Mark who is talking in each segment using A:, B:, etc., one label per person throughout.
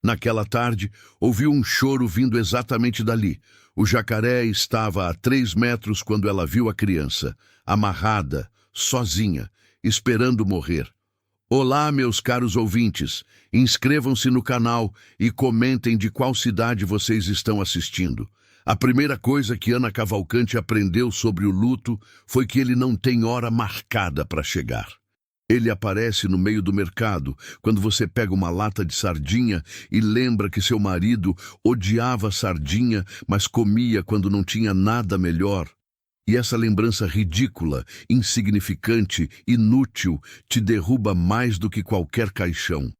A: Naquela tarde, ouviu um choro vindo exatamente dali. O jacaré estava a 3 metros quando ela viu a criança, amarrada, sozinha, esperando morrer. Olá, meus caros ouvintes. Inscrevam-se no canal e comentem de qual cidade vocês estão assistindo. A primeira coisa que Ana Cavalcante aprendeu sobre o luto foi que ele não tem hora marcada para chegar. Ele aparece no meio do mercado, quando você pega uma lata de sardinha e lembra que seu marido odiava sardinha, mas comia quando não tinha nada melhor. E essa lembrança ridícula, insignificante, inútil, te derruba mais do que qualquer caixão.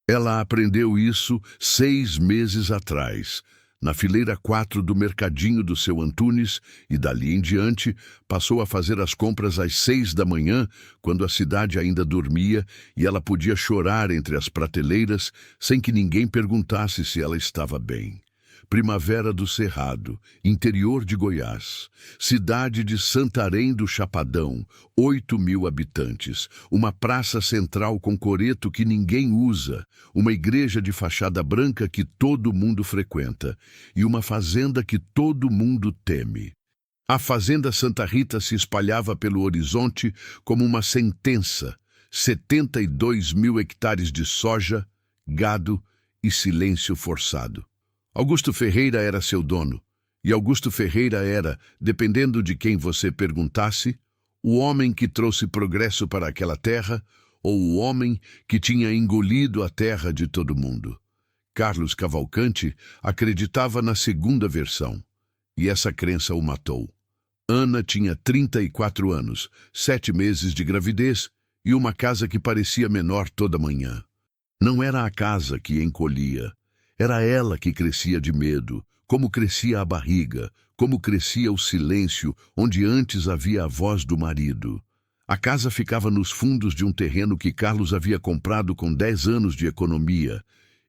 A: Ela aprendeu isso 6 meses atrás, na fileira 4 do mercadinho do seu Antunes, e dali em diante passou a fazer as compras às 6 da manhã, quando a cidade ainda dormia e ela podia chorar entre as prateleiras sem que ninguém perguntasse se ela estava bem. Primavera do Cerrado, interior de Goiás, cidade de Santarém do Chapadão, 8.000 habitantes, uma praça central com coreto que ninguém usa, uma igreja de fachada branca que todo mundo frequenta e uma fazenda que todo mundo teme. A fazenda Santa Rita se espalhava pelo horizonte como uma sentença, 72.000 hectares de soja, gado e silêncio forçado. Augusto Ferreira era seu dono, e Augusto Ferreira era, dependendo de quem você perguntasse, o homem que trouxe progresso para aquela terra ou o homem que tinha engolido a terra de todo mundo. Carlos Cavalcante acreditava na segunda versão, e essa crença o matou. Ana tinha 34 anos, 7 meses de gravidez e uma casa que parecia menor toda manhã. Não era a casa que encolhia. Era ela que crescia de medo, como crescia a barriga, como crescia o silêncio, onde antes havia a voz do marido. A casa ficava nos fundos de um terreno que Carlos havia comprado com 10 anos de economia,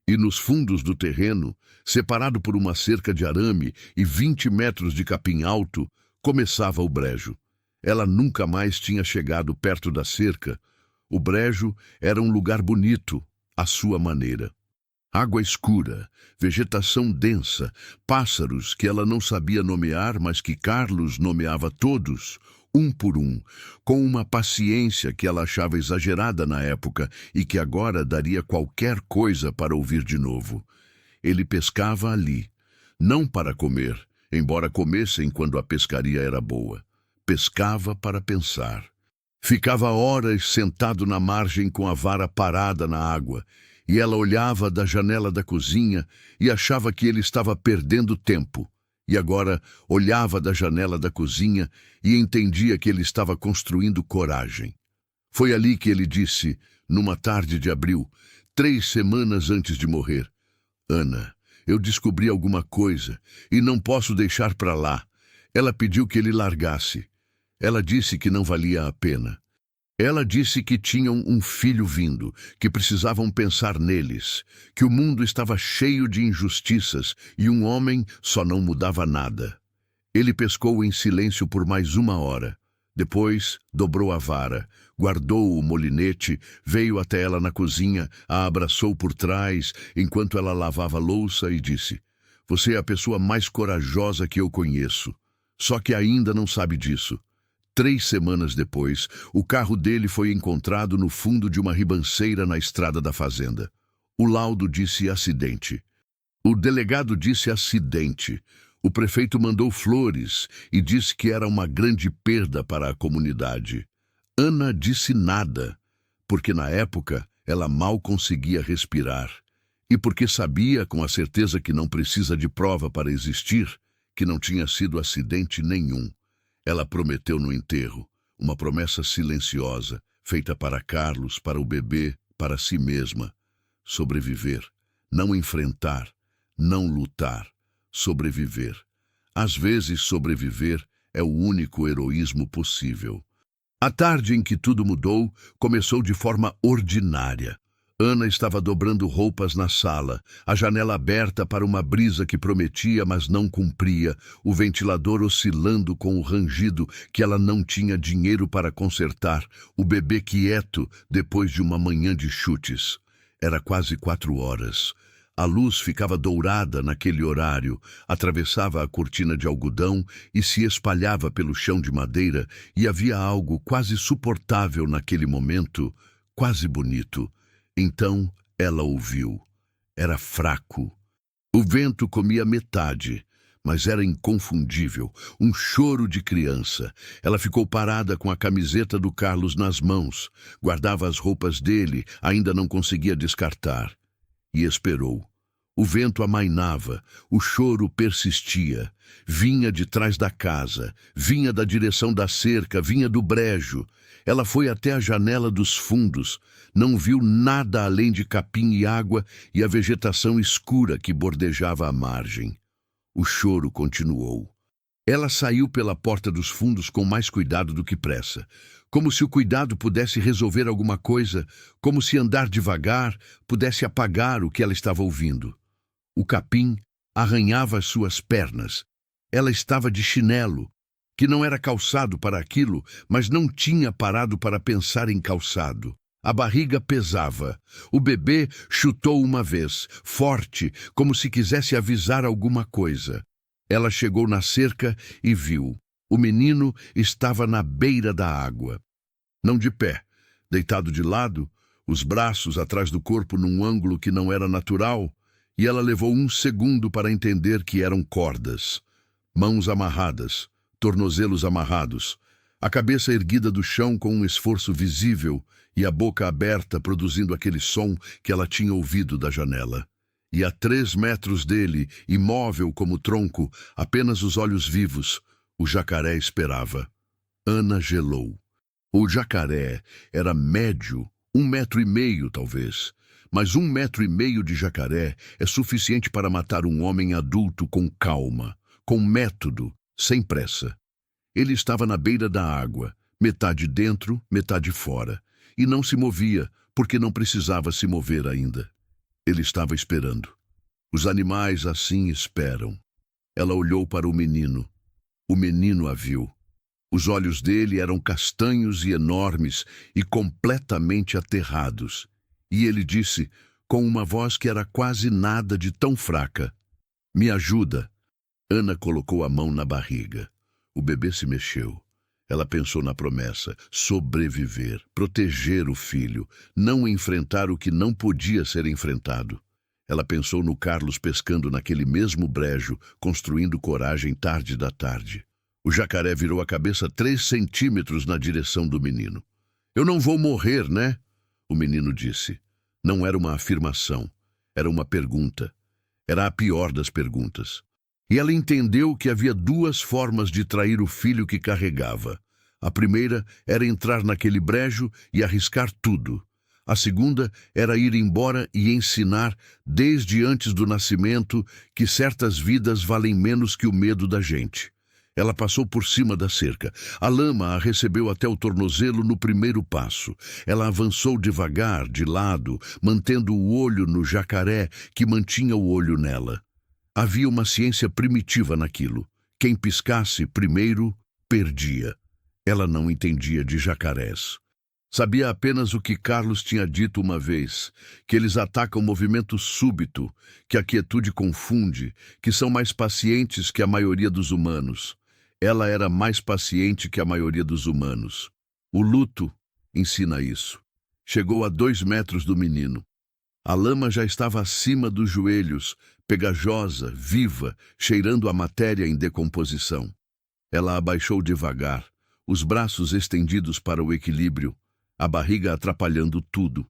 A: e nos fundos do terreno, separado por uma cerca de arame e 20 metros de capim alto, começava o brejo. Ela nunca mais tinha chegado perto da cerca. O brejo era um lugar bonito, à sua maneira. Água escura, vegetação densa, pássaros que ela não sabia nomear, mas que Carlos nomeava todos, um por um, com uma paciência que ela achava exagerada na época e que agora daria qualquer coisa para ouvir de novo. Ele pescava ali, não para comer, embora comessem quando a pescaria era boa. Pescava para pensar. Ficava horas sentado na margem com a vara parada na água, e ela olhava da janela da cozinha e achava que ele estava perdendo tempo. E agora olhava da janela da cozinha e entendia que ele estava construindo coragem. Foi ali que ele disse, numa tarde de abril, 3 semanas antes de morrer: Ana, eu descobri alguma coisa e não posso deixar para lá. Ela pediu que ele largasse. Ela disse que não valia a pena. Ela disse que tinham um filho vindo, que precisavam pensar neles, que o mundo estava cheio de injustiças e um homem só não mudava nada. Ele pescou em silêncio por mais 1 hora. Depois, dobrou a vara, guardou o molinete, veio até ela na cozinha, a abraçou por trás, enquanto ela lavava a louça e disse: Você é a pessoa mais corajosa que eu conheço. Só que ainda não sabe disso. 3 semanas depois, o carro dele foi encontrado no fundo de uma ribanceira na estrada da fazenda. O laudo disse acidente. O delegado disse acidente. O prefeito mandou flores e disse que era uma grande perda para a comunidade. Ana disse nada, porque na época ela mal conseguia respirar. E porque sabia com a certeza que não precisa de prova para existir, que não tinha sido acidente nenhum. Ela prometeu no enterro, uma promessa silenciosa, feita para Carlos, para o bebê, para si mesma. Sobreviver, não enfrentar, não lutar, sobreviver. Às vezes, sobreviver é o único heroísmo possível. A tarde em que tudo mudou começou de forma ordinária. Ana estava dobrando roupas na sala, a janela aberta para uma brisa que prometia, mas não cumpria, o ventilador oscilando com o rangido que ela não tinha dinheiro para consertar, o bebê quieto depois de uma manhã de chutes. Era quase 4 horas. A luz ficava dourada naquele horário, atravessava a cortina de algodão e se espalhava pelo chão de madeira, e havia algo quase suportável naquele momento, quase bonito. Então ela ouviu. Era fraco. O vento comia metade, mas era inconfundível, um choro de criança. Ela ficou parada com a camiseta do Carlos nas mãos, guardava as roupas dele, ainda não conseguia descartar. E esperou. O vento amainava, o choro persistia. Vinha de trás da casa, vinha da direção da cerca, vinha do brejo. Ela foi até a janela dos fundos, não viu nada além de capim e água e a vegetação escura que bordejava a margem. O choro continuou. Ela saiu pela porta dos fundos com mais cuidado do que pressa, como se o cuidado pudesse resolver alguma coisa, como se andar devagar pudesse apagar o que ela estava ouvindo. O capim arranhava as suas pernas. Ela estava de chinelo, que não era calçado para aquilo, mas não tinha parado para pensar em calçado. A barriga pesava. O bebê chutou uma vez, forte, como se quisesse avisar alguma coisa. Ela chegou na cerca e viu. O menino estava na beira da água. Não de pé, deitado de lado, os braços atrás do corpo num ângulo que não era natural, e ela levou um segundo para entender que eram cordas. Mãos amarradas, tornozelos amarrados, a cabeça erguida do chão com um esforço visível e a boca aberta produzindo aquele som que ela tinha ouvido da janela. E a 3 metros dele, imóvel como tronco, apenas os olhos vivos, o jacaré esperava. Ana gelou. O jacaré era médio, 1,5 metros talvez, mas 1,5 metros de jacaré é suficiente para matar um homem adulto com calma, com método, sem pressa. Ele estava na beira da água, metade dentro, metade fora, e não se movia, porque não precisava se mover ainda. Ele estava esperando. Os animais assim esperam. Ela olhou para o menino. O menino a viu. Os olhos dele eram castanhos e enormes e completamente aterrados. E ele disse, com uma voz que era quase nada de tão fraca: "Me ajuda." Ana colocou a mão na barriga. O bebê se mexeu. Ela pensou na promessa: sobreviver, proteger o filho, não enfrentar o que não podia ser enfrentado. Ela pensou no Carlos pescando naquele mesmo brejo, construindo coragem tarde da tarde. O jacaré virou a cabeça 3 centímetros na direção do menino. "Eu não vou morrer, né?" O menino disse. Não era uma afirmação, era uma pergunta. Era a pior das perguntas. E ela entendeu que havia 2 formas de trair o filho que carregava. A primeira era entrar naquele brejo e arriscar tudo. A segunda era ir embora e ensinar, desde antes do nascimento, que certas vidas valem menos que o medo da gente. Ela passou por cima da cerca. A lama a recebeu até o tornozelo no primeiro passo. Ela avançou devagar, de lado, mantendo o olho no jacaré, que mantinha o olho nela. Havia uma ciência primitiva naquilo. Quem piscasse primeiro, perdia. Ela não entendia de jacarés. Sabia apenas o que Carlos tinha dito uma vez, que eles atacam movimento súbito, que a quietude confunde, que são mais pacientes que a maioria dos humanos. Ela era mais paciente que a maioria dos humanos. O luto ensina isso. Chegou a 2 metros do menino. A lama já estava acima dos joelhos, pegajosa, viva, cheirando a matéria em decomposição. Ela abaixou devagar, os braços estendidos para o equilíbrio, a barriga atrapalhando tudo,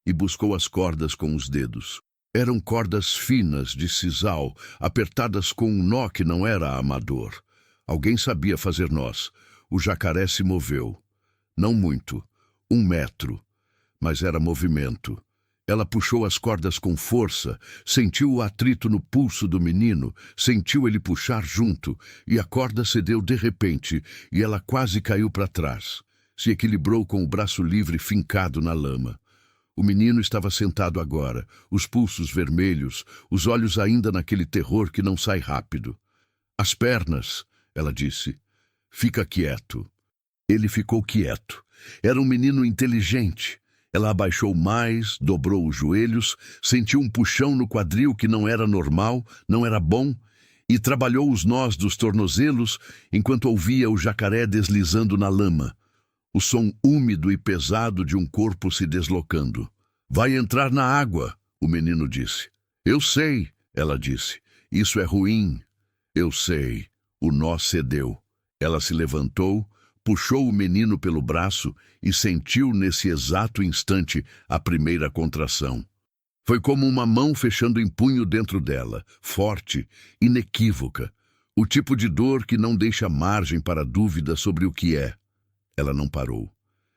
A: e buscou as cordas com os dedos. Eram cordas finas de sisal, apertadas com um nó que não era amador. Alguém sabia fazer nós. O jacaré se moveu. Não muito, 1 metro, mas era movimento. Ela puxou as cordas com força, sentiu o atrito no pulso do menino, sentiu ele puxar junto, e a corda cedeu de repente, e ela quase caiu para trás. Se equilibrou com o braço livre fincado na lama. O menino estava sentado agora, os pulsos vermelhos, os olhos ainda naquele terror que não sai rápido. "As pernas," ela disse. "Fica quieto." Ele ficou quieto. Era um menino inteligente. Ela abaixou mais, dobrou os joelhos, sentiu um puxão no quadril que não era normal, não era bom, e trabalhou os nós dos tornozelos enquanto ouvia o jacaré deslizando na lama, o som úmido e pesado de um corpo se deslocando. Vai entrar na água, o menino disse. Eu sei, ela disse. Isso é ruim. Eu sei. O nó cedeu. Ela se levantou, puxou o menino pelo braço e sentiu nesse exato instante a primeira contração. Foi como uma mão fechando em punho dentro dela, forte, inequívoca, o tipo de dor que não deixa margem para dúvida sobre o que é. Ela não parou.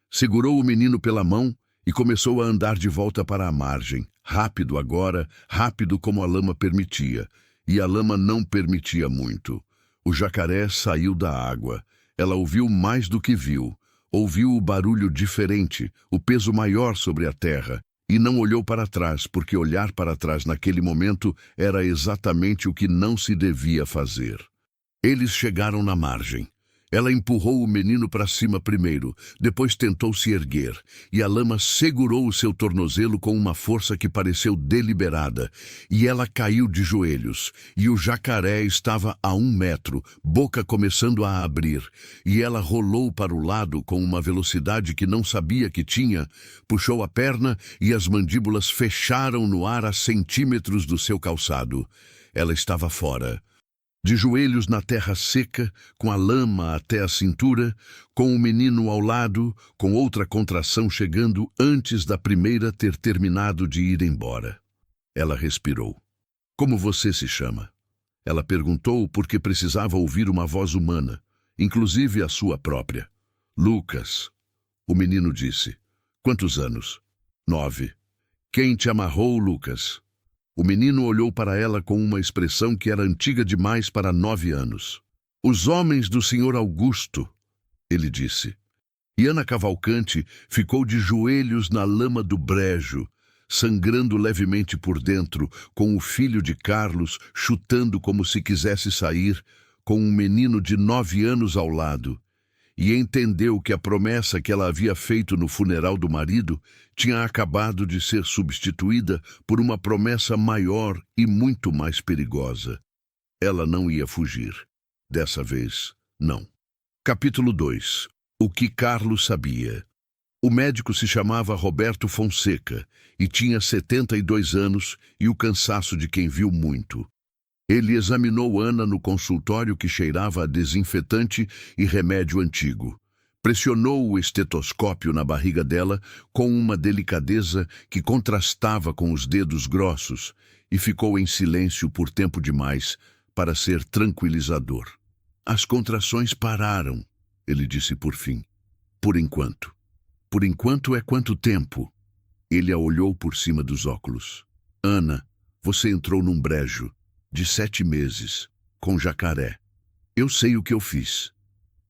A: Segurou o menino pela mão e começou a andar de volta para a margem, rápido agora, rápido como a lama permitia, e a lama não permitia muito. O jacaré saiu da água. Ela ouviu mais do que viu. Ouviu o barulho diferente, o peso maior sobre a terra, e não olhou para trás, porque olhar para trás naquele momento era exatamente o que não se devia fazer. Eles chegaram na margem. Ela empurrou o menino para cima primeiro, depois tentou se erguer, e a lama segurou o seu tornozelo com uma força que pareceu deliberada, e ela caiu de joelhos, e o jacaré estava a 1 metro, boca começando a abrir, e ela rolou para o lado com uma velocidade que não sabia que tinha, puxou a perna e as mandíbulas fecharam no ar a centímetros do seu calçado. Ela estava fora. De joelhos na terra seca, com a lama até a cintura, com o menino ao lado, com outra contração chegando antes da primeira ter terminado de ir embora. Ela respirou. Como você se chama? Ela perguntou porque precisava ouvir uma voz humana, inclusive a sua própria. Lucas. O menino disse. Quantos anos? 9. Quem te amarrou, Lucas? O menino olhou para ela com uma expressão que era antiga demais para 9 anos. Os homens do Sr. Augusto, ele disse. E Ana Cavalcante ficou de joelhos na lama do brejo, sangrando levemente por dentro, com o filho de Carlos chutando como se quisesse sair, com um menino de 9 anos ao lado. E entendeu que a promessa que ela havia feito no funeral do marido tinha acabado de ser substituída por uma promessa maior e muito mais perigosa. Ela não ia fugir. Dessa vez, não. Capítulo 2. O que Carlos sabia. O médico se chamava Roberto Fonseca e tinha 72 anos e o cansaço de quem viu muito. Ele examinou Ana no consultório que cheirava a desinfetante e remédio antigo. Pressionou o estetoscópio na barriga dela com uma delicadeza que contrastava com os dedos grossos e ficou em silêncio por tempo demais para ser tranquilizador. As contrações pararam, ele disse por fim. Por enquanto. Por enquanto é quanto tempo? Ele a olhou por cima dos óculos. Ana, você entrou num brejo. De 7 meses, com jacaré. Eu sei o que eu fiz.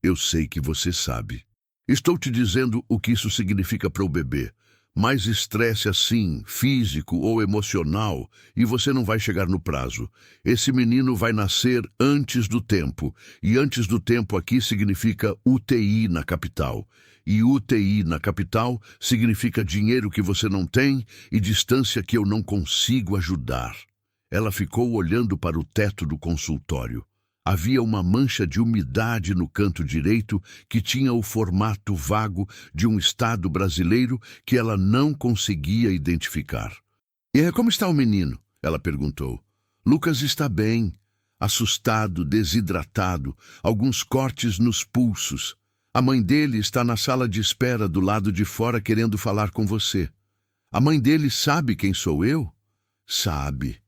A: Eu sei que você sabe. Estou te dizendo o que isso significa para o bebê. Mais estresse assim, físico ou emocional, e você não vai chegar no prazo. Esse menino vai nascer antes do tempo, e antes do tempo aqui significa UTI na capital. E UTI na capital significa dinheiro que você não tem e distância que eu não consigo ajudar. Ela ficou olhando para o teto do consultório. Havia uma mancha de umidade no canto direito que tinha o formato vago de um estado brasileiro que ela não conseguia identificar. E como está o menino? Ela perguntou. Lucas está bem, assustado, desidratado, alguns cortes nos pulsos. A mãe dele está na sala de espera do lado de fora querendo falar com você. A mãe dele sabe quem sou eu? Sabe.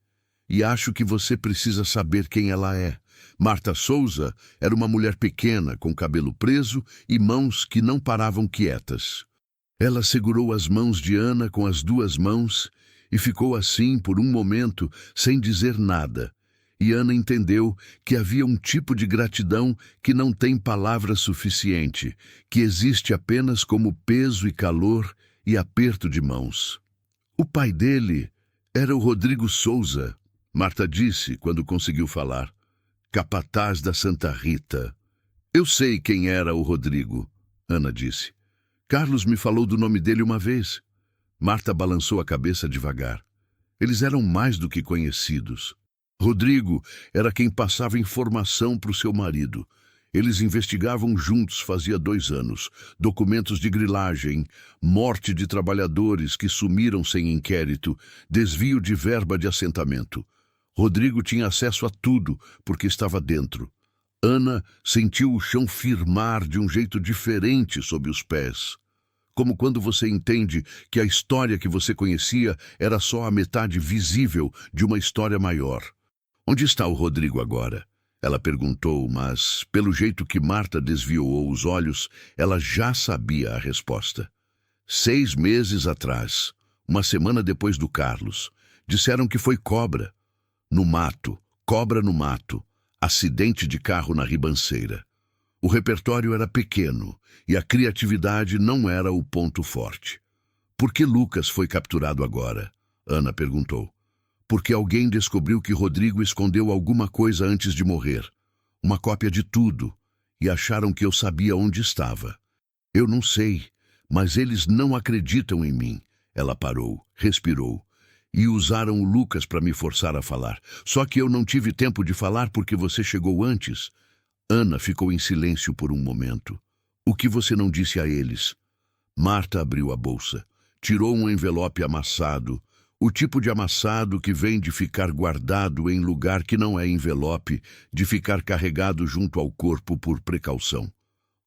A: E acho que você precisa saber quem ela é. Marta Souza era uma mulher pequena, com cabelo preso e mãos que não paravam quietas. Ela segurou as mãos de Ana com as 2 mãos e ficou assim por um momento, sem dizer nada. E Ana entendeu que havia um tipo de gratidão que não tem palavra suficiente, que existe apenas como peso e calor e aperto de mãos. O pai dele era o Rodrigo Souza, Marta disse quando conseguiu falar. Capataz da Santa Rita. Eu sei quem era o Rodrigo, Ana disse. Carlos me falou do nome dele uma vez. Marta balançou a cabeça devagar. Eles eram mais do que conhecidos. Rodrigo era quem passava informação para o seu marido. Eles investigavam juntos fazia 2 anos. Documentos de grilagem, morte de trabalhadores que sumiram sem inquérito, desvio de verba de assentamento. Rodrigo tinha acesso a tudo, porque estava dentro. Ana sentiu o chão firmar de um jeito diferente sob os pés. Como quando você entende que a história que você conhecia era só a metade visível de uma história maior. Onde está o Rodrigo agora? Ela perguntou, mas, pelo jeito que Marta desviou os olhos, ela já sabia a resposta. 6 meses atrás, uma semana depois do Carlos, disseram que foi cobra. No mato, cobra no mato, acidente de carro na ribanceira. O repertório era pequeno e a criatividade não era o ponto forte. Por que Lucas foi capturado agora? Ana perguntou. Porque alguém descobriu que Rodrigo escondeu alguma coisa antes de morrer. Uma cópia de tudo. E acharam que eu sabia onde estava. Eu não sei, mas eles não acreditam em mim. Ela parou, respirou. E usaram o Lucas para me forçar a falar. Só que eu não tive tempo de falar porque você chegou antes. Ana ficou em silêncio por um momento. O que você não disse a eles? Marta abriu a bolsa. Tirou um envelope amassado. O tipo de amassado que vem de ficar guardado em lugar que não é envelope, de ficar carregado junto ao corpo por precaução.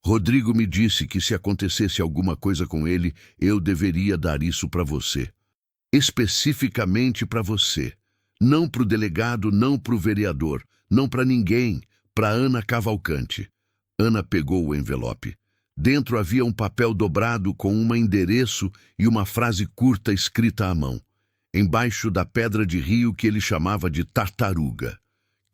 A: Rodrigo me disse que se acontecesse alguma coisa com ele, eu deveria dar isso para você. Especificamente para você. Não para o delegado, não para o vereador, não para ninguém, para Ana Cavalcante. Ana pegou o envelope. Dentro havia um papel dobrado com um endereço e uma frase curta escrita à mão. Embaixo da pedra de rio que ele chamava de tartaruga.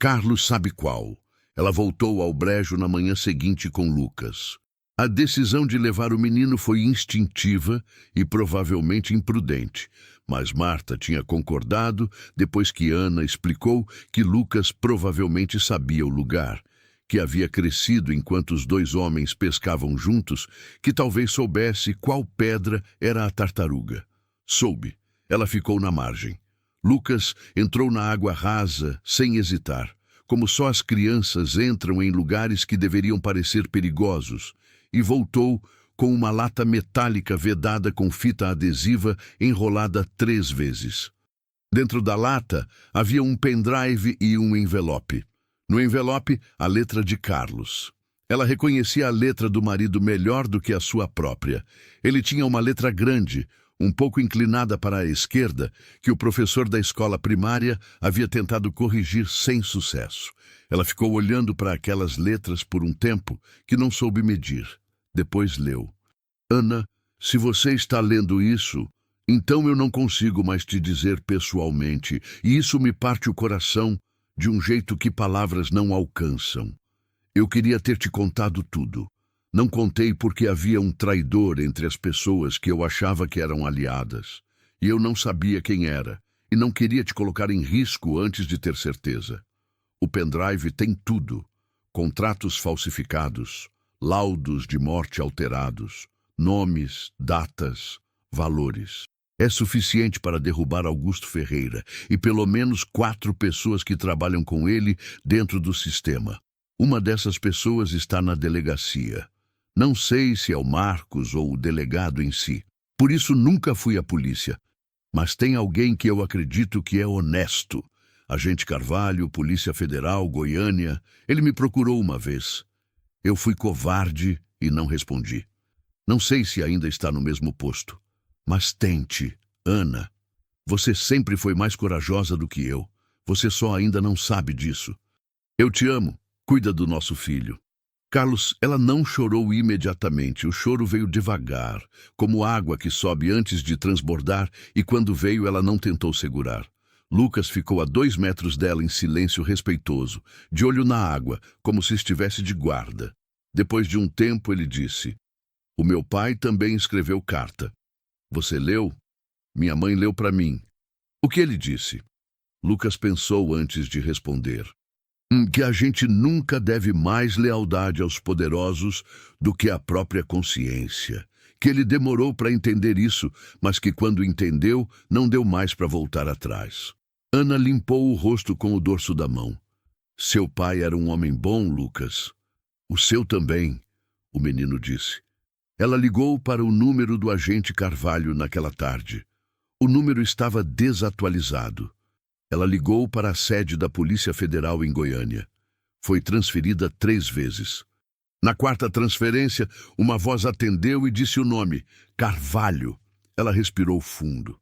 A: Carlos sabe qual. Ela voltou ao brejo na manhã seguinte com Lucas. A decisão de levar o menino foi instintiva e provavelmente imprudente, mas Marta tinha concordado depois que Ana explicou que Lucas provavelmente sabia o lugar, que havia crescido enquanto os 2 homens pescavam juntos, que talvez soubesse qual pedra era a tartaruga. Soube. Ela ficou na margem. Lucas entrou na água rasa, sem hesitar, como só as crianças entram em lugares que deveriam parecer perigosos, e voltou com uma lata metálica vedada com fita adesiva enrolada 3 vezes. Dentro da lata havia um pendrive e um envelope. No envelope, a letra de Carlos. Ela reconhecia a letra do marido melhor do que a sua própria. Ele tinha uma letra grande, um pouco inclinada para a esquerda, que o professor da escola primária havia tentado corrigir sem sucesso. Ela ficou olhando para aquelas letras por um tempo que não soube medir. Depois leu. Ana, se você está lendo isso, então eu não consigo mais te dizer pessoalmente, e isso me parte o coração de um jeito que palavras não alcançam. Eu queria ter te contado tudo. Não contei porque havia um traidor entre as pessoas que eu achava que eram aliadas. E eu não sabia quem era, e não queria te colocar em risco antes de ter certeza. O pendrive tem tudo. Contratos falsificados, laudos de morte alterados, nomes, datas, valores. É suficiente para derrubar Augusto Ferreira e pelo menos 4 pessoas que trabalham com ele dentro do sistema. Uma dessas pessoas está na delegacia. Não sei se é o Marcos ou o delegado em si. Por isso nunca fui à polícia. Mas tem alguém que eu acredito que é honesto. Agente Carvalho, Polícia Federal, Goiânia. Ele me procurou uma vez. Eu fui covarde e não respondi. Não sei se ainda está no mesmo posto. Mas tente, Ana. Você sempre foi mais corajosa do que eu. Você só ainda não sabe disso. Eu te amo. Cuida do nosso filho. Carlos, ela não chorou imediatamente. O choro veio devagar, como água que sobe antes de transbordar, e quando veio ela não tentou segurar. Lucas ficou a 2 metros dela em silêncio respeitoso, de olho na água, como se estivesse de guarda. Depois de um tempo ele disse, o meu pai também escreveu carta. Você leu? Minha mãe leu para mim. O que ele disse? Lucas pensou antes de responder. Que a gente nunca deve mais lealdade aos poderosos do que à própria consciência, que ele demorou para entender isso, mas que quando entendeu, não deu mais para voltar atrás. Ana limpou o rosto com o dorso da mão. Seu pai era um homem bom, Lucas. O seu também, o menino disse. Ela ligou para o número do agente Carvalho naquela tarde. O número estava desatualizado. Ela ligou para a sede da Polícia Federal em Goiânia. Foi transferida 3 vezes. Na 4ª transferência, uma voz atendeu e disse o nome, Carvalho. Ela respirou fundo.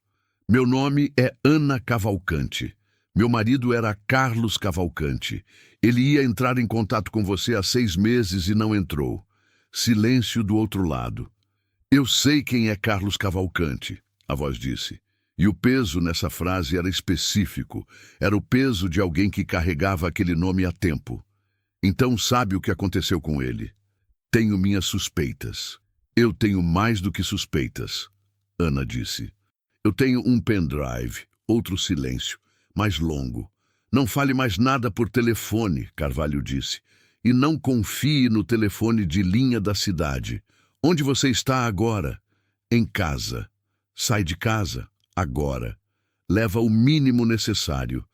A: Meu nome é Ana Cavalcante. Meu marido era Carlos Cavalcante. Ele ia entrar em contato com você há 6 meses e não entrou. Silêncio do outro lado. Eu sei quem é Carlos Cavalcante, a voz disse. E o peso nessa frase era específico. Era o peso de alguém que carregava aquele nome há tempo. Então sabe o que aconteceu com ele? Tenho minhas suspeitas. Eu tenho mais do que suspeitas, Ana disse. Eu tenho um pendrive, outro silêncio, mais longo. Não fale mais nada por telefone, Carvalho disse. E não confie no telefone de linha da cidade. Onde você está agora? Em casa. Sai de casa, agora. Leva o mínimo necessário.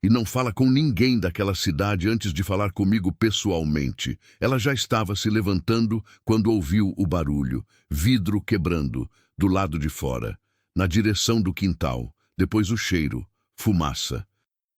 A: E não fala com ninguém daquela cidade antes de falar comigo pessoalmente. Ela já estava se levantando quando ouviu o barulho, vidro quebrando, do lado de fora, na direção do quintal, depois o cheiro, fumaça.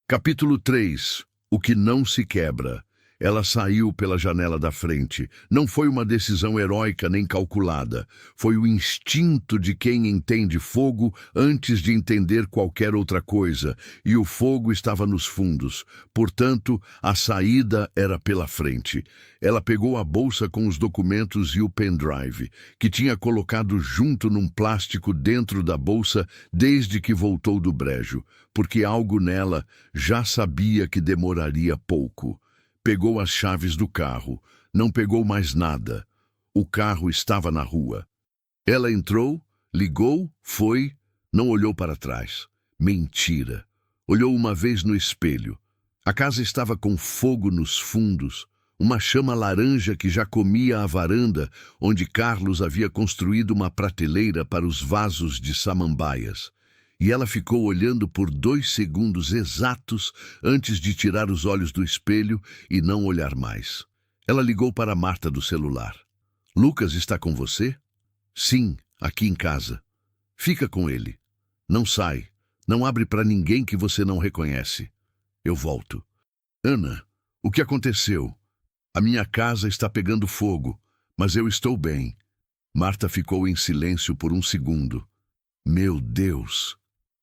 A: Capítulo 3. O que não se quebra. Ela saiu pela janela da frente. Não foi uma decisão heróica nem calculada. Foi o instinto de quem entende fogo antes de entender qualquer outra coisa. E o fogo estava nos fundos. Portanto, a saída era pela frente. Ela pegou a bolsa com os documentos e o pendrive, que tinha colocado junto num plástico dentro da bolsa desde que voltou do brejo, porque algo nela já sabia que demoraria pouco. Pegou as chaves do carro. Não pegou mais nada. O carro estava na rua. Ela entrou, ligou, foi, não olhou para trás. Mentira. Olhou uma vez no espelho. A casa estava com fogo nos fundos, uma chama laranja que já comia a varanda, onde Carlos havia construído uma prateleira para os vasos de samambaias. E ela ficou olhando por 2 segundos exatos antes de tirar os olhos do espelho e não olhar mais. Ela ligou para Marta do celular. Lucas está com você? Sim, aqui em casa. Fica com ele. Não sai. Não abre para ninguém que você não reconhece. Eu volto. Ana, o que aconteceu? A minha casa está pegando fogo, mas eu estou bem. Marta ficou em silêncio por 1 segundo. Meu Deus!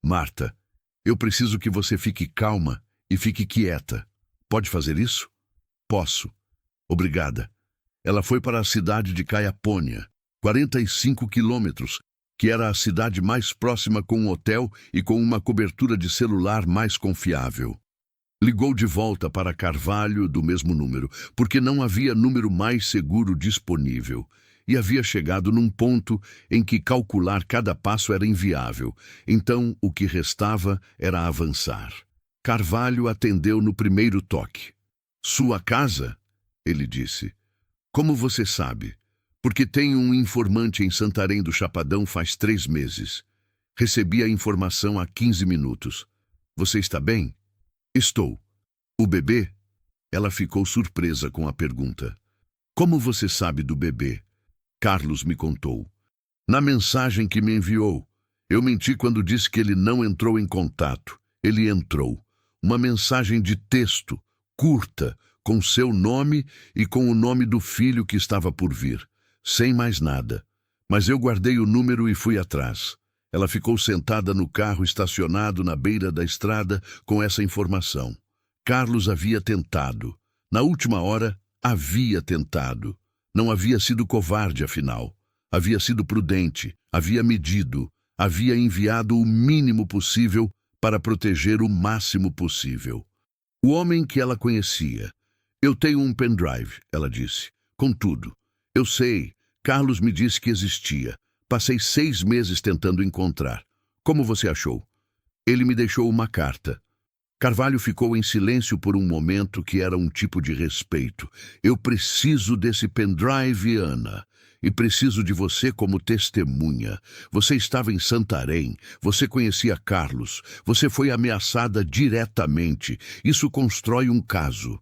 A: Marta, eu preciso que você fique calma e fique quieta. Pode fazer isso? Posso. Obrigada. Ela foi para a cidade de Caiapônia, 45 quilômetros, que era a cidade mais próxima com um hotel e com uma cobertura de celular mais confiável. Ligou de volta para Carvalho do mesmo número, porque não havia número mais seguro disponível. E havia chegado num ponto em que calcular cada passo era inviável. Então, o que restava era avançar. Carvalho atendeu no primeiro toque. Sua casa? Ele disse. Como você sabe? Porque tenho um informante em Santarém do Chapadão faz 3 meses. Recebi a informação há 15 minutos. Você está bem? Estou. O bebê? Ela ficou surpresa com a pergunta. Como você sabe do bebê? Carlos me contou. Na mensagem que me enviou, eu menti quando disse que ele não entrou em contato. Ele entrou. Uma mensagem de texto, curta, com seu nome e com o nome do filho que estava por vir. Sem mais nada. Mas eu guardei o número e fui atrás. Ela ficou sentada no carro estacionado na beira da estrada com essa informação. Carlos havia tentado. Na última hora, havia tentado. Não havia sido covarde, afinal. Havia sido prudente, havia medido, havia enviado o mínimo possível para proteger o máximo possível. O homem que ela conhecia. Eu tenho um pendrive, ela disse. Contudo, eu sei, Carlos me disse que existia. Passei 6 meses tentando encontrar. Como você achou? Ele me deixou uma carta. Carvalho ficou em silêncio por um momento que era um tipo de respeito. Eu preciso desse pendrive, Ana. E preciso de você como testemunha. Você estava em Santarém, você conhecia Carlos, você foi ameaçada diretamente. Isso constrói um caso.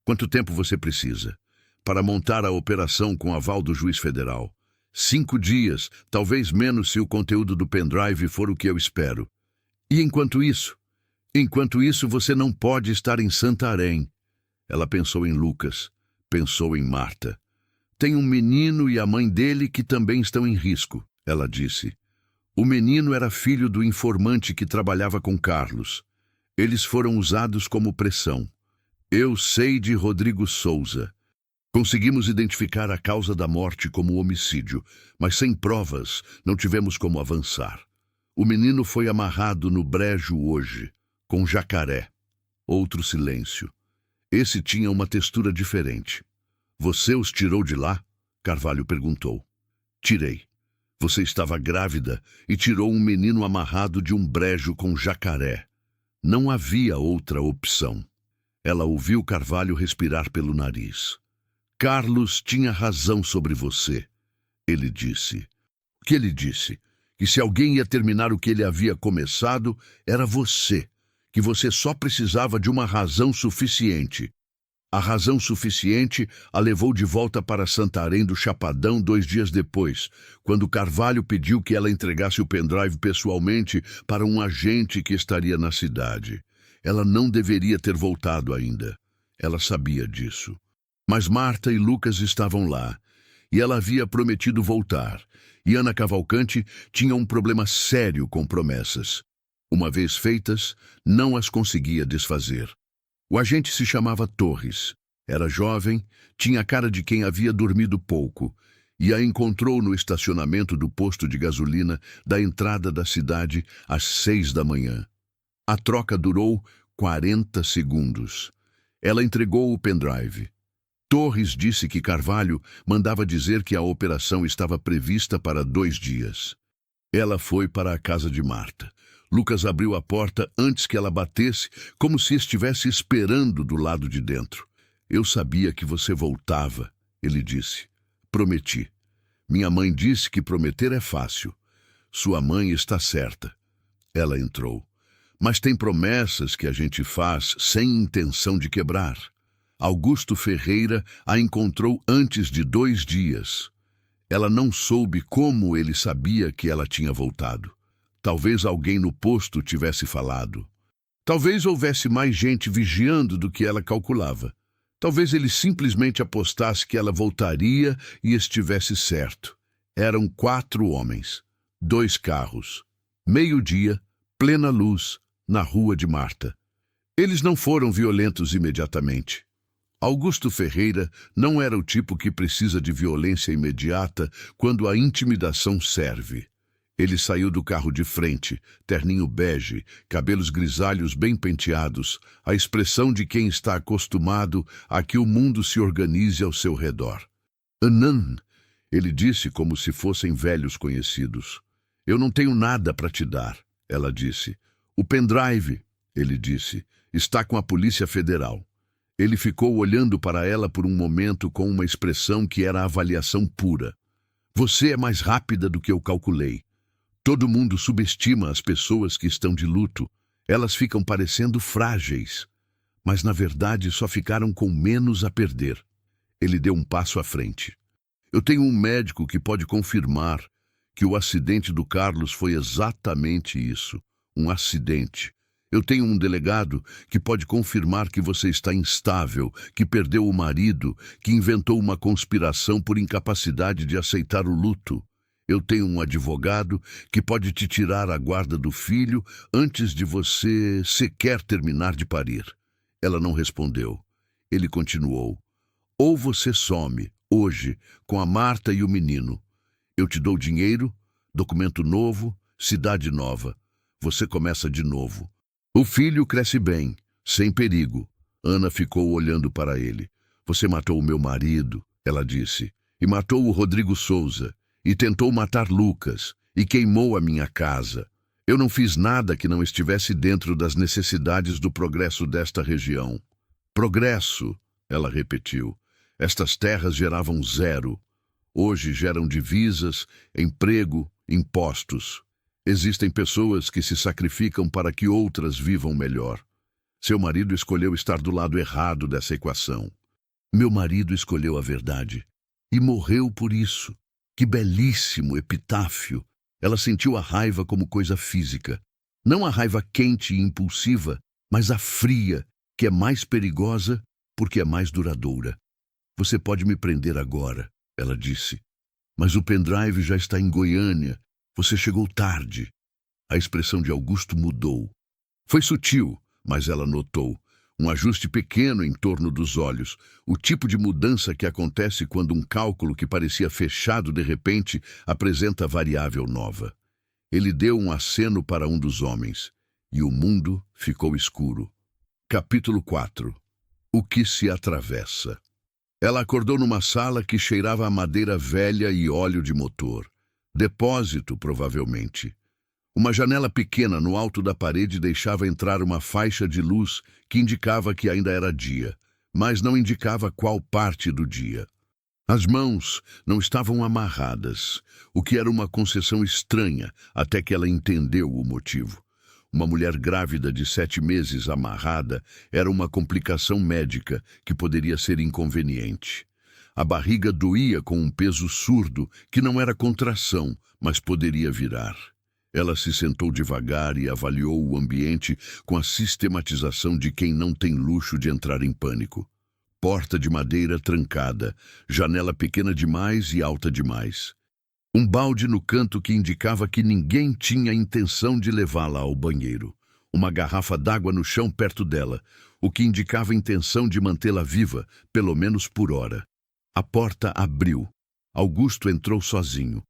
A: Quanto tempo você precisa? Para montar a operação com aval do juiz federal. 5 dias, talvez menos se o conteúdo do pendrive for o que eu espero. E enquanto isso? Enquanto isso, você não pode estar em Santarém. Ela pensou em Lucas, pensou em Marta. Tem um menino e a mãe dele que também estão em risco, ela disse. O menino era filho do informante que trabalhava com Carlos. Eles foram usados como pressão. Eu sei de Rodrigo Souza. Conseguimos identificar a causa da morte como homicídio, mas sem provas não tivemos como avançar. O menino foi amarrado no brejo hoje, com jacaré. Outro silêncio. Esse tinha uma textura diferente. Você os tirou de lá? Carvalho perguntou. Tirei. Você estava grávida e tirou um menino amarrado de um brejo com jacaré. Não havia outra opção. Ela ouviu Carvalho respirar pelo nariz. Carlos tinha razão sobre você, ele disse. O que ele disse? Que se alguém ia terminar o que ele havia começado, era você. Que você só precisava de uma razão suficiente. A razão suficiente a levou de volta para Santarém do Chapadão 2 dias depois, quando Carvalho pediu que ela entregasse o pendrive pessoalmente para um agente que estaria na cidade. Ela não deveria ter voltado ainda. Ela sabia disso. Mas Marta e Lucas estavam lá, e ela havia prometido voltar. E Ana Cavalcante tinha um problema sério com promessas. Uma vez feitas, não as conseguia desfazer. O agente se chamava Torres. Era jovem, tinha a cara de quem havia dormido pouco, e a encontrou no estacionamento do posto de gasolina da entrada da cidade às 6 da manhã. A troca durou 40 segundos. Ela entregou o pendrive. Torres disse que Carvalho mandava dizer que a operação estava prevista para 2 dias. Ela foi para a casa de Marta. Lucas abriu a porta antes que ela batesse, como se estivesse esperando do lado de dentro. Eu sabia que você voltava, ele disse. Prometi. Minha mãe disse que prometer é fácil. Sua mãe está certa. Ela entrou. Mas tem promessas que a gente faz sem intenção de quebrar. Augusto Ferreira a encontrou antes de 2 dias. Ela não soube como ele sabia que ela tinha voltado. Talvez alguém no posto tivesse falado. Talvez houvesse mais gente vigiando do que ela calculava. Talvez ele simplesmente apostasse que ela voltaria e estivesse certo. Eram 4 homens, 2 carros. 12:00, plena luz, na rua de Marta. Eles não foram violentos imediatamente. Augusto Ferreira não era o tipo que precisa de violência imediata quando a intimidação serve. Ele saiu do carro de frente, terninho bege, cabelos grisalhos bem penteados, a expressão de quem está acostumado a que o mundo se organize ao seu redor. Anan, ele disse como se fossem velhos conhecidos. Eu não tenho nada para te dar, ela disse. O pendrive, ele disse, está com a Polícia Federal. Ele ficou olhando para ela por um momento com uma expressão que era avaliação pura. Você é mais rápida do que eu calculei. Todo mundo subestima as pessoas que estão de luto. Elas ficam parecendo frágeis, mas na verdade só ficaram com menos a perder. Ele deu um passo à frente. Eu tenho um médico que pode confirmar que o acidente do Carlos foi exatamente isso, um acidente. Eu tenho um delegado que pode confirmar que você está instável, que perdeu o marido, que inventou uma conspiração por incapacidade de aceitar o luto. Eu tenho um advogado que pode te tirar a guarda do filho antes de você sequer terminar de parir. Ela não respondeu. Ele continuou. Ou você some, hoje, com a Marta e o menino. Eu te dou dinheiro, documento novo, cidade nova. Você começa de novo. O filho cresce bem, sem perigo. Ana ficou olhando para ele. Você matou o meu marido, ela disse, e matou o Rodrigo Souza. E tentou matar Lucas, e queimou a minha casa. Eu não fiz nada que não estivesse dentro das necessidades do progresso desta região. Progresso, ela repetiu. Estas terras geravam zero. Hoje geram divisas, emprego, impostos. Existem pessoas que se sacrificam para que outras vivam melhor. Seu marido escolheu estar do lado errado dessa equação. Meu marido escolheu a verdade. E morreu por isso. Que belíssimo epitáfio! Ela sentiu a raiva como coisa física. Não a raiva quente e impulsiva, mas a fria, que é mais perigosa porque é mais duradoura. Você pode me prender agora, ela disse. Mas o pendrive já está em Goiânia. Você chegou tarde. A expressão de Augusto mudou. Foi sutil, mas ela notou. Um ajuste pequeno em torno dos olhos, o tipo de mudança que acontece quando um cálculo que parecia fechado de repente apresenta variável nova. Ele deu um aceno para um dos homens, e o mundo ficou escuro. Capítulo 4. O que se atravessa. Ela acordou numa sala que cheirava a madeira velha e óleo de motor. Depósito, provavelmente. Uma janela pequena no alto da parede deixava entrar uma faixa de luz que indicava que ainda era dia, mas não indicava qual parte do dia. As mãos não estavam amarradas, o que era uma concessão estranha até que ela entendeu o motivo. Uma mulher grávida de 7 meses amarrada era uma complicação médica que poderia ser inconveniente. A barriga doía com um peso surdo que não era contração, mas poderia virar. Ela se sentou devagar e avaliou o ambiente com a sistematização de quem não tem luxo de entrar em pânico. Porta de madeira trancada, janela pequena demais e alta demais. Um balde no canto que indicava que ninguém tinha intenção de levá-la ao banheiro. Uma garrafa d'água no chão perto dela, o que indicava a intenção de mantê-la viva, pelo menos por hora. A porta abriu. Augusto entrou sozinho.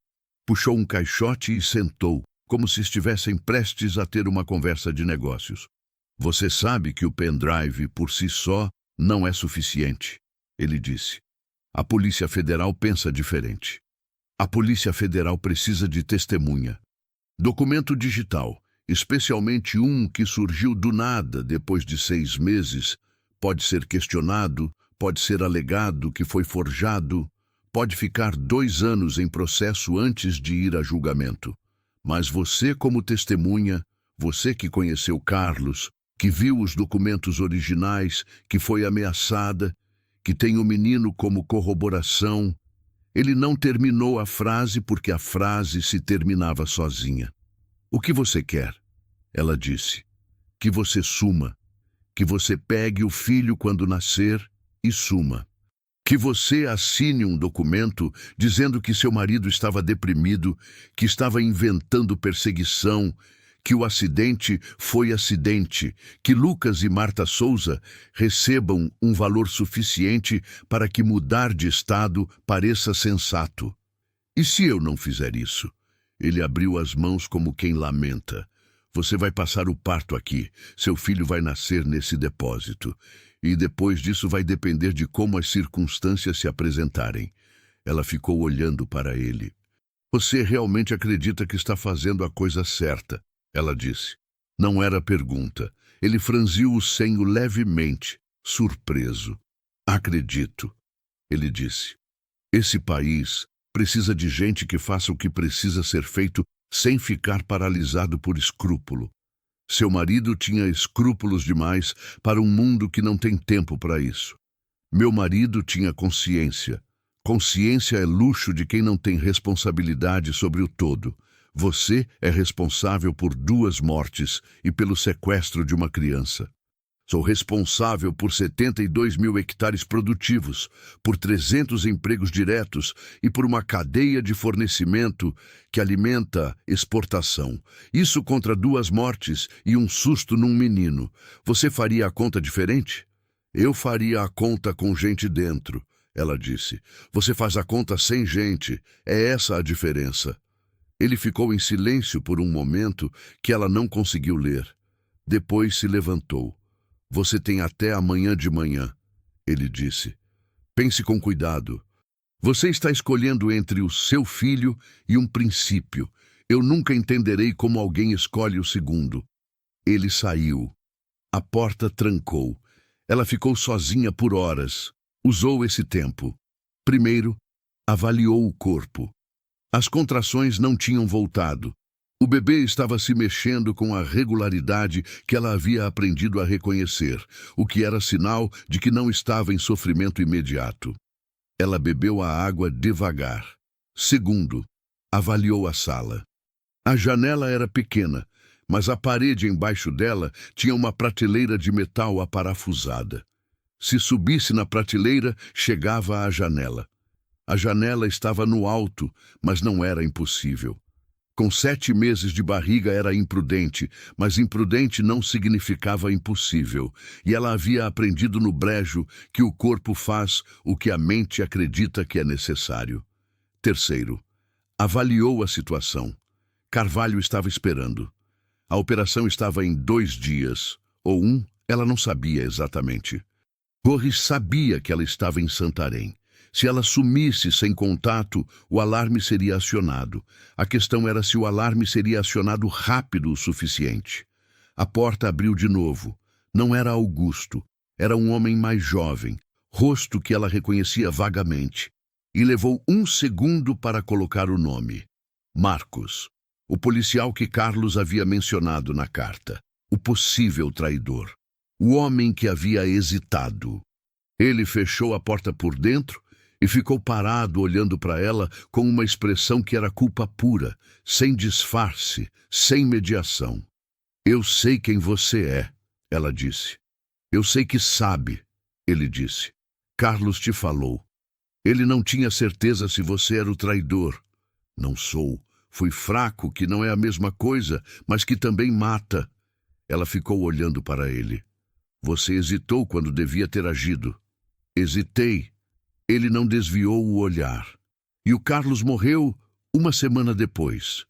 A: Puxou um caixote e sentou, como se estivessem prestes a ter uma conversa de negócios. Você sabe que o pendrive, por si só, não é suficiente, ele disse. A Polícia Federal pensa diferente. A Polícia Federal precisa de testemunha. Documento digital, especialmente um que surgiu do nada depois de 6 meses, pode ser questionado, pode ser alegado que foi forjado, pode ficar 2 anos em processo antes de ir a julgamento. Mas você, como testemunha, você que conheceu Carlos, que viu os documentos originais, que foi ameaçada, que tem o menino como corroboração. Ele não terminou a frase porque a frase se terminava sozinha. O que você quer? Ela disse. Que você suma. Que você pegue o filho quando nascer e suma. Que você assine um documento dizendo que seu marido estava deprimido, que estava inventando perseguição, que o acidente foi acidente, que Lucas e Marta Souza recebam um valor suficiente para que mudar de estado pareça sensato. E se eu não fizer isso? Ele abriu as mãos como quem lamenta. Você vai passar o parto aqui, seu filho vai nascer nesse depósito. E depois disso vai depender de como as circunstâncias se apresentarem. Ela ficou olhando para ele. Você realmente acredita que está fazendo a coisa certa? Ela disse. Não era pergunta. Ele franziu o senho levemente, surpreso. Acredito, ele disse. Esse país precisa de gente que faça o que precisa ser feito sem ficar paralisado por escrúpulo. Seu marido tinha escrúpulos demais para um mundo que não tem tempo para isso. Meu marido tinha consciência. Consciência é luxo de quem não tem responsabilidade sobre o todo. Você é responsável por 2 mortes e pelo sequestro de uma criança. Sou responsável por 72 mil hectares produtivos, por 300 empregos diretos e por uma cadeia de fornecimento que alimenta exportação. Isso contra 2 mortes e um susto num menino. Você faria a conta diferente? Eu faria a conta com gente dentro, ela disse. Você faz a conta sem gente. É essa a diferença. Ele ficou em silêncio por um momento que ela não conseguiu ler. Depois se levantou. Você tem até amanhã de manhã, ele disse. Pense com cuidado. Você está escolhendo entre o seu filho e um princípio, Eu nunca entenderei como alguém escolhe o segundo. Ele saiu. A porta trancou. Ela ficou sozinha por horas. Usou esse tempo. Primeiro, avaliou o corpo. As contrações não tinham voltado. O bebê estava se mexendo com a regularidade que ela havia aprendido a reconhecer, o que era sinal de que não estava em sofrimento imediato. Ela bebeu a água devagar. Segundo, avaliou a sala. A janela era pequena, mas a parede embaixo dela tinha uma prateleira de metal aparafusada. Se subisse na prateleira, chegava à janela. A janela estava no alto, mas não era impossível. Com 7 meses de barriga era imprudente, mas imprudente não significava impossível, e ela havia aprendido no brejo que o corpo faz o que a mente acredita que é necessário. Terceiro, avaliou a situação. Carvalho estava esperando. A operação estava em 2 dias, ou 1, ela não sabia exatamente. Torres sabia que ela estava em Santarém. Se ela sumisse sem contato, o alarme seria acionado. A questão era se o alarme seria acionado rápido o suficiente. A porta abriu de novo. Não era Augusto. Era um homem mais jovem, rosto que ela reconhecia vagamente. E levou 1 segundo para colocar o nome. Marcos, o policial que Carlos havia mencionado na carta. O possível traidor. O homem que havia hesitado. Ele fechou a porta por dentro e ficou parado olhando para ela com uma expressão que era culpa pura, sem disfarce, sem mediação. Eu sei quem você é, ela disse. Eu sei que sabe, ele disse. Carlos te falou. Ele não tinha certeza se você era o traidor. Não sou. Fui fraco, que não é a mesma coisa, mas que também mata. Ela ficou olhando para ele. Você hesitou quando devia ter agido. Hesitei. Ele não desviou o olhar. E o Carlos morreu 1 semana depois.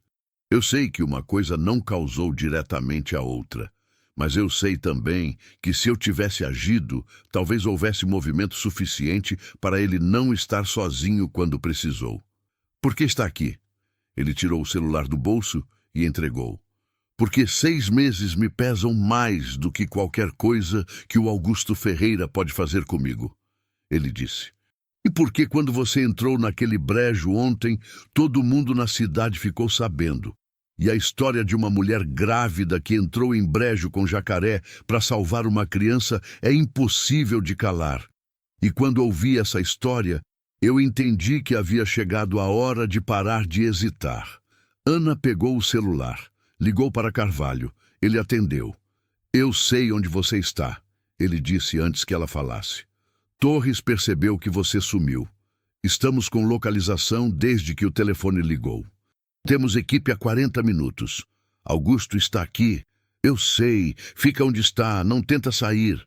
A: Eu sei que uma coisa não causou diretamente a outra, mas eu sei também que se eu tivesse agido, talvez houvesse movimento suficiente para ele não estar sozinho quando precisou. Por que está aqui? Ele tirou o celular do bolso e entregou. Porque 6 meses me pesam mais do que qualquer coisa que o Augusto Ferreira pode fazer comigo, ele disse. E por que quando você entrou naquele brejo ontem, todo mundo na cidade ficou sabendo? E a história de uma mulher grávida que entrou em brejo com jacaré para salvar uma criança é impossível de calar. E quando ouvi essa história, eu entendi que havia chegado a hora de parar de hesitar. Ana pegou o celular, ligou para Carvalho. Ele atendeu. Eu sei onde você está, ele disse antes que ela falasse. Torres percebeu que você sumiu. Estamos com localização desde que o telefone ligou. Temos equipe há 40 minutos. Augusto está aqui. Eu sei. Fica onde está. Não tenta sair.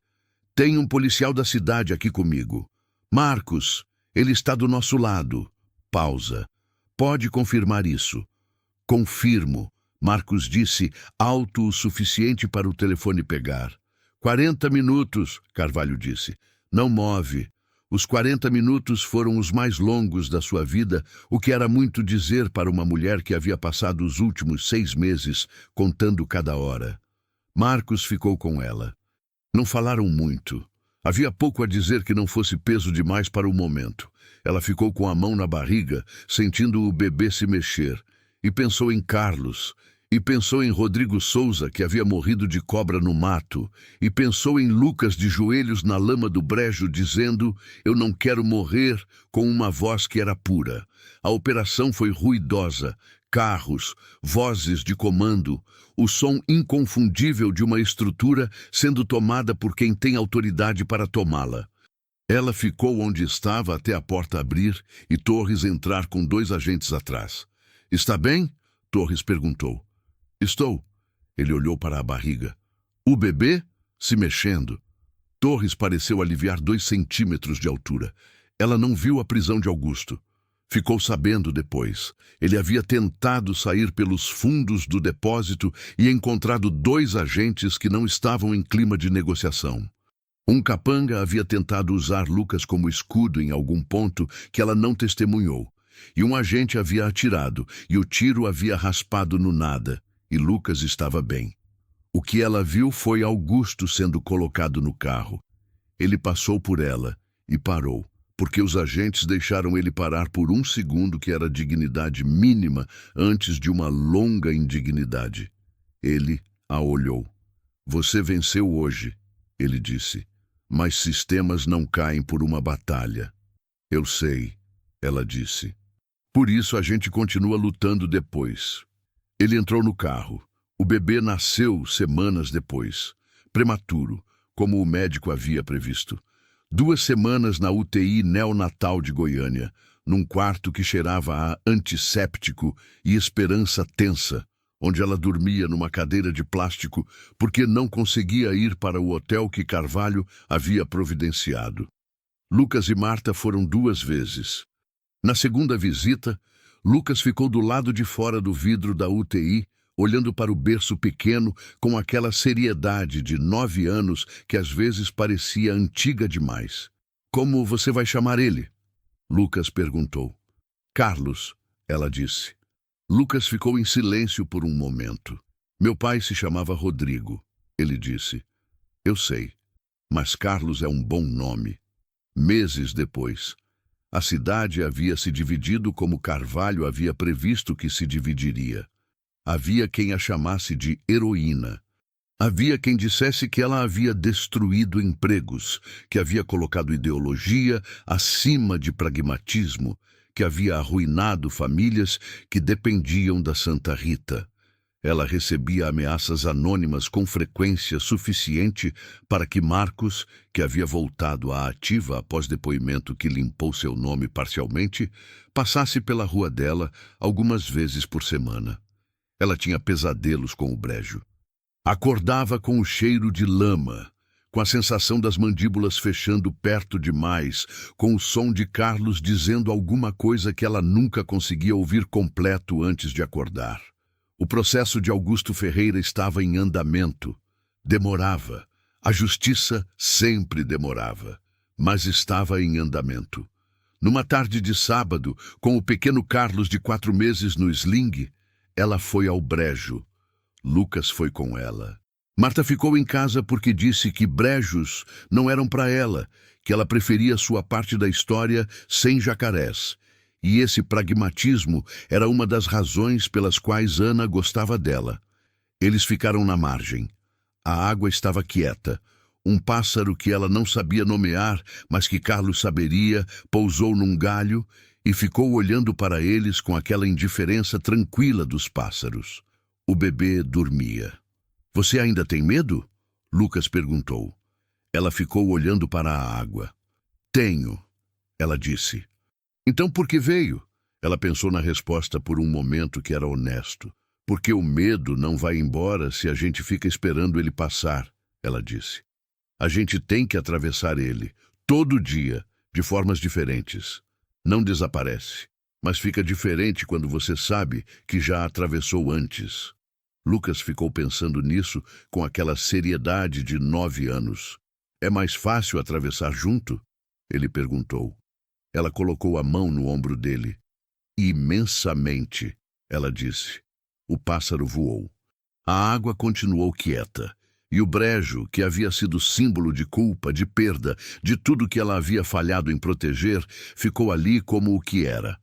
A: Tem um policial da cidade aqui comigo. Marcos, ele está do nosso lado. Pausa. Pode confirmar isso? Confirmo. Marcos disse, alto o suficiente para o telefone pegar. 40 minutos, Carvalho disse. Não move. Os 40 minutos foram os mais longos da sua vida, o que era muito dizer para uma mulher que havia passado os últimos 6 meses contando cada hora. Marcos ficou com ela. Não falaram muito. Havia pouco a dizer que não fosse peso demais para o momento. Ela ficou com a mão na barriga, sentindo o bebê se mexer, e pensou em Carlos, e pensou em Rodrigo Souza, que havia morrido de cobra no mato, e pensou em Lucas de joelhos na lama do brejo, dizendo, eu não quero morrer, com uma voz que era pura. A operação foi ruidosa, carros, vozes de comando, o som inconfundível de uma estrutura sendo tomada por quem tem autoridade para tomá-la. Ela ficou onde estava até a porta abrir e Torres entrar com 2 agentes atrás. Está bem? Torres perguntou. Estou. Ele olhou para a barriga. O bebê? Se mexendo. Torres pareceu aliviar 2 centímetros de altura. Ela não viu a prisão de Augusto. Ficou sabendo depois. Ele havia tentado sair pelos fundos do depósito e encontrado 2 agentes que não estavam em clima de negociação. Um capanga havia tentado usar Lucas como escudo em algum ponto que ela não testemunhou. e um agente havia atirado, e o tiro havia raspado no nada, e Lucas estava bem. O que ela viu foi Augusto sendo colocado no carro. Ele passou por ela e parou, porque os agentes deixaram ele parar por um segundo, que era a dignidade mínima antes de uma longa indignidade. Ele a olhou. Você venceu hoje, ele disse, mas sistemas não caem por uma batalha. Eu sei, ela disse. Por isso a gente continua lutando depois. Ele entrou no carro. O bebê nasceu semanas depois, prematuro, como o médico havia previsto. 2 semanas na UTI neonatal de Goiânia, num quarto que cheirava a antisséptico e esperança tensa, onde ela dormia numa cadeira de plástico porque não conseguia ir para o hotel que Carvalho havia providenciado. Lucas e Marta foram 2 vezes. Na segunda visita, Lucas ficou do lado de fora do vidro da UTI, olhando para o berço pequeno com aquela seriedade de 9 anos que às vezes parecia antiga demais. Como você vai chamar ele? Lucas perguntou. Carlos, ela disse. Lucas ficou em silêncio por um momento. Meu pai se chamava Rodrigo, ele disse. Eu sei, mas Carlos é um bom nome. Meses depois, a cidade havia se dividido como Carvalho havia previsto que se dividiria. Havia quem a chamasse de heroína. Havia quem dissesse que ela havia destruído empregos, que havia colocado ideologia acima de pragmatismo, que havia arruinado famílias que dependiam da Santa Rita. Ela recebia ameaças anônimas com frequência suficiente para que Marcos, que havia voltado à ativa após depoimento que limpou seu nome parcialmente, passasse pela rua dela algumas vezes por semana. Ela tinha pesadelos com o brejo. Acordava com o cheiro de lama, com a sensação das mandíbulas fechando perto demais, com o som de Carlos dizendo alguma coisa que ela nunca conseguia ouvir completo antes de acordar. O processo de Augusto Ferreira estava em andamento. Demorava. A justiça sempre demorava, mas estava em andamento. Numa tarde de sábado, com o pequeno Carlos de 4 meses no sling, ela foi ao brejo. Lucas foi com ela. Marta ficou em casa porque disse que brejos não eram para ela, que ela preferia sua parte da história sem jacarés. E esse pragmatismo era uma das razões pelas quais Ana gostava dela. Eles ficaram na margem. A água estava quieta. Um pássaro que ela não sabia nomear, mas que Carlos saberia, pousou num galho e ficou olhando para eles com aquela indiferença tranquila dos pássaros. O bebê dormia. Você ainda tem medo? Lucas perguntou. Ela ficou olhando para a água. Tenho, ela disse. Então por que veio? Ela pensou na resposta por um momento que era honesto. Porque o medo não vai embora se a gente fica esperando ele passar, ela disse. A gente tem que atravessar ele, todo dia, de formas diferentes. Não desaparece, mas fica diferente quando você sabe que já atravessou antes. Lucas ficou pensando nisso com aquela seriedade de 9 anos. É mais fácil atravessar junto? Ele perguntou. Ela colocou a mão no ombro dele. Imensamente, ela disse. O pássaro voou. A água continuou quieta. E o brejo, que havia sido símbolo de culpa, de perda, de tudo que ela havia falhado em proteger, ficou ali como o que era.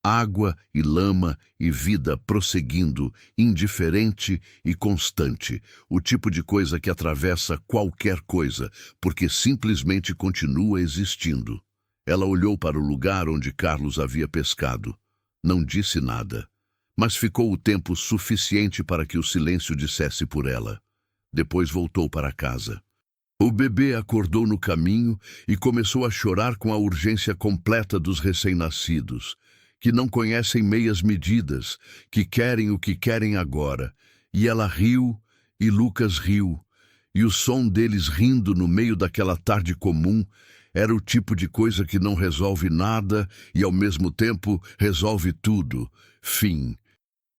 A: Água e lama e vida prosseguindo, indiferente e constante, o tipo de coisa que atravessa qualquer coisa, porque simplesmente continua existindo. Ela olhou para o lugar onde Carlos havia pescado. Não disse nada, mas ficou o tempo suficiente para que o silêncio dissesse por ela. Depois voltou para casa. O bebê acordou no caminho e começou a chorar com a urgência completa dos recém-nascidos, que não conhecem meias medidas, que querem o que querem agora. E ela riu, e Lucas riu, e o som deles rindo no meio daquela tarde comum era o tipo de coisa que não resolve nada e, ao mesmo tempo, resolve tudo. Fim.